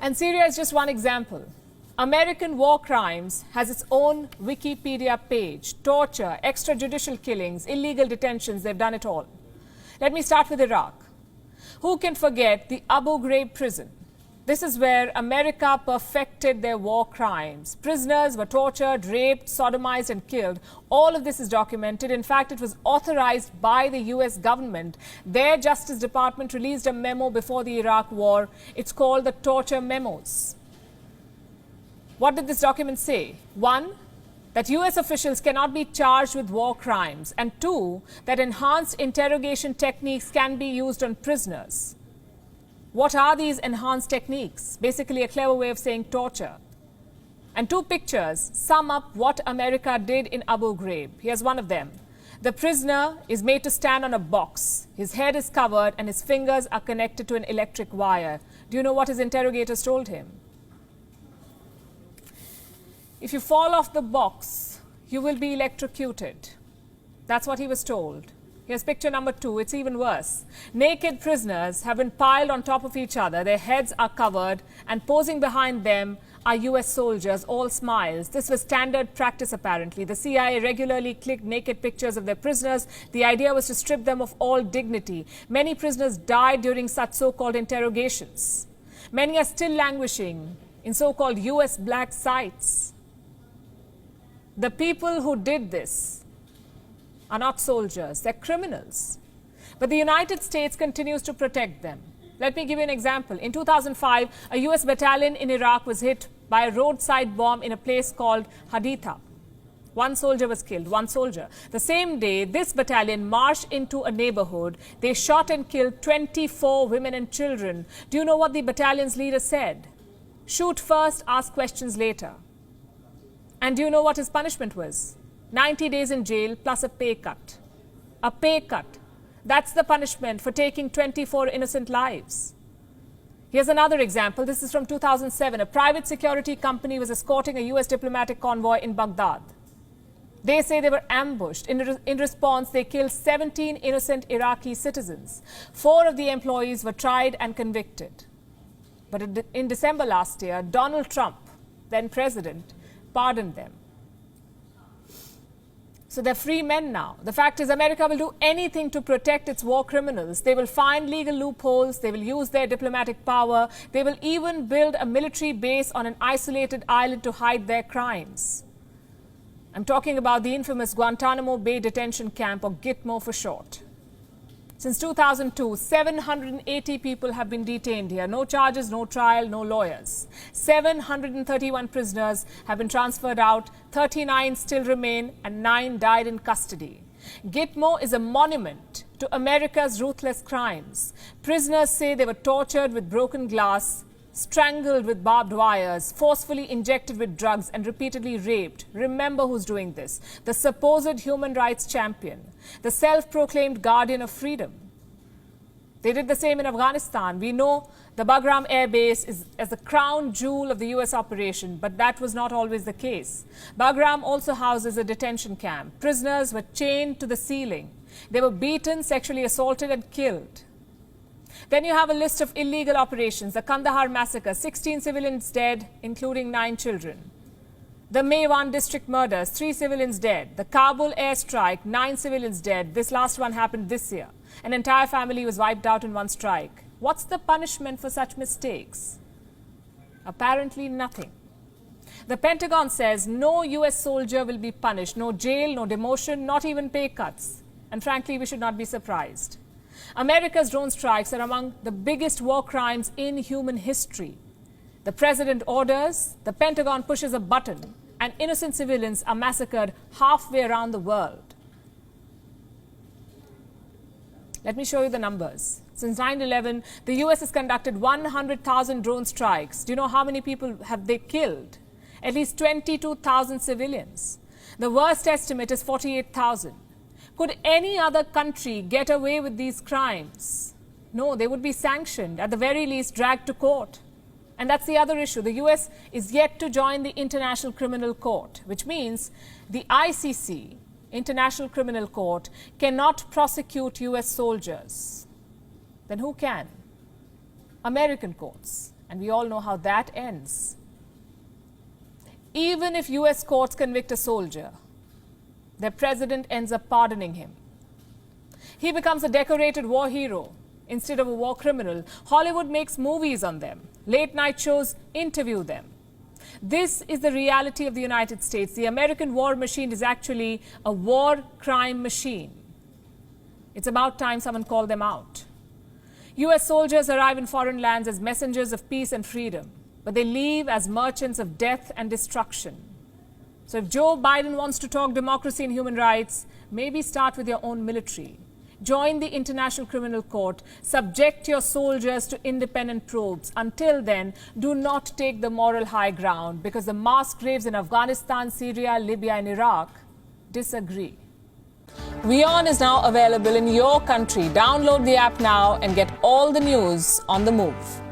And Syria is just one example. American War Crimes has its own Wikipedia page. Torture, extrajudicial killings, illegal detentions, they've done it all. Let me start with Iraq. Who can forget the Abu Ghraib prison? This is where America perfected their war crimes. Prisoners were tortured, raped, sodomized and killed. All of this is documented. In fact, it was authorized by the US government. Their Justice Department released a memo before the Iraq war. It's called the Torture Memos. What did this document say? One, that US officials cannot be charged with war crimes. And two, that enhanced interrogation techniques can be used on prisoners. What are these enhanced techniques? Basically a clever way of saying torture. And two pictures sum up what America did in Abu Ghraib. Here's one of them. The prisoner is made to stand on a box. His head is covered and his fingers are connected to an electric wire. Do you know what his interrogators told him? If you fall off the box, you will be electrocuted. That's what he was told. Here's picture number 2. It's even worse. Naked prisoners have been piled on top of each other. Their heads are covered and posing behind them are US soldiers, all smiles. This was standard practice apparently. The CIA regularly clicked naked pictures of their prisoners. The idea was to strip them of all dignity. Many prisoners died during such so-called interrogations. Many are still languishing in so-called US black sites. The people who did this are not soldiers, they're criminals. But the United States continues to protect them. Let me give you an example. In 2005, a US battalion in Iraq was hit by a roadside bomb in a place called Haditha. One soldier was killed, one soldier. The same day, this battalion marched into a neighborhood. They shot and killed 24 women and children. Do you know what the battalion's leader said? Shoot first, ask questions later. And do you know what his punishment was? 90 days in jail plus a pay cut. A pay cut. That's the punishment for taking 24 innocent lives. Here's another example. This is from 2007. A private security company was escorting a US diplomatic convoy in Baghdad. They say they were ambushed. In response, they killed 17 innocent Iraqi citizens. 4 of the employees were tried and convicted. But in December last year, Donald Trump, then president, pardoned them. So they're free men now. The fact is, America will do anything to protect its war criminals. They will find legal loopholes. They will use their diplomatic power. They will even build a military base on an isolated island to hide their crimes. I'm talking about the infamous Guantanamo Bay Detention Camp, or Gitmo for short. Since 2002, 780 people have been detained here. No charges, no trial, no lawyers. 731 prisoners have been transferred out. 39 still remain and 9 died in custody. Gitmo is a monument to America's ruthless crimes. Prisoners say they were tortured with broken glass, strangled with barbed wires, forcefully injected with drugs and repeatedly raped. Remember who's doing this. The supposed human rights champion, the self-proclaimed guardian of freedom. They did the same in Afghanistan. We know the Bagram Air Base is as the crown jewel of the US operation, but that was not always the case. Bagram also houses a detention camp. Prisoners were chained to the ceiling. They were beaten, sexually assaulted and killed. Then you have a list of illegal operations. The Kandahar massacre, 16 civilians dead, including 9 children. The Maiwand district murders, 3 civilians dead. The Kabul airstrike, 9 civilians dead. This last one happened this year. An entire family was wiped out in one strike. What's the punishment for such mistakes? Apparently nothing. The Pentagon says no US soldier will be punished. No jail, no demotion, not even pay cuts. And frankly, we should not be surprised. America's drone strikes are among the biggest war crimes in human history. The president orders, the Pentagon pushes a button, and innocent civilians are massacred halfway around the world. Let me show you the numbers. Since 9/11, the US has conducted 100,000 drone strikes. Do you know how many people have they killed? At least 22,000 civilians. The worst estimate is 48,000. Could any other country get away with these crimes? No, they would be sanctioned, at the very least dragged to court. And that's the other issue. The US is yet to join the International Criminal Court, which means the ICC, International Criminal Court, cannot prosecute US soldiers. Then who can? American courts. And we all know how that ends. Even if US courts convict a soldier, their president ends up pardoning him. He becomes a decorated war hero instead of a war criminal. Hollywood makes movies on them. Late night shows interview them. This is the reality of the United States. The American war machine is actually a war crime machine. It's about time someone called them out. US soldiers arrive in foreign lands as messengers of peace and freedom, but they leave as merchants of death and destruction. So if Joe Biden wants to talk democracy and human rights, maybe start with your own military. Join the International Criminal Court. Subject your soldiers to independent probes. Until then, do not take the moral high ground, because the mass graves in Afghanistan, Syria, Libya and Iraq disagree. WION is now available in your country. Download the app now and get all the news on the move.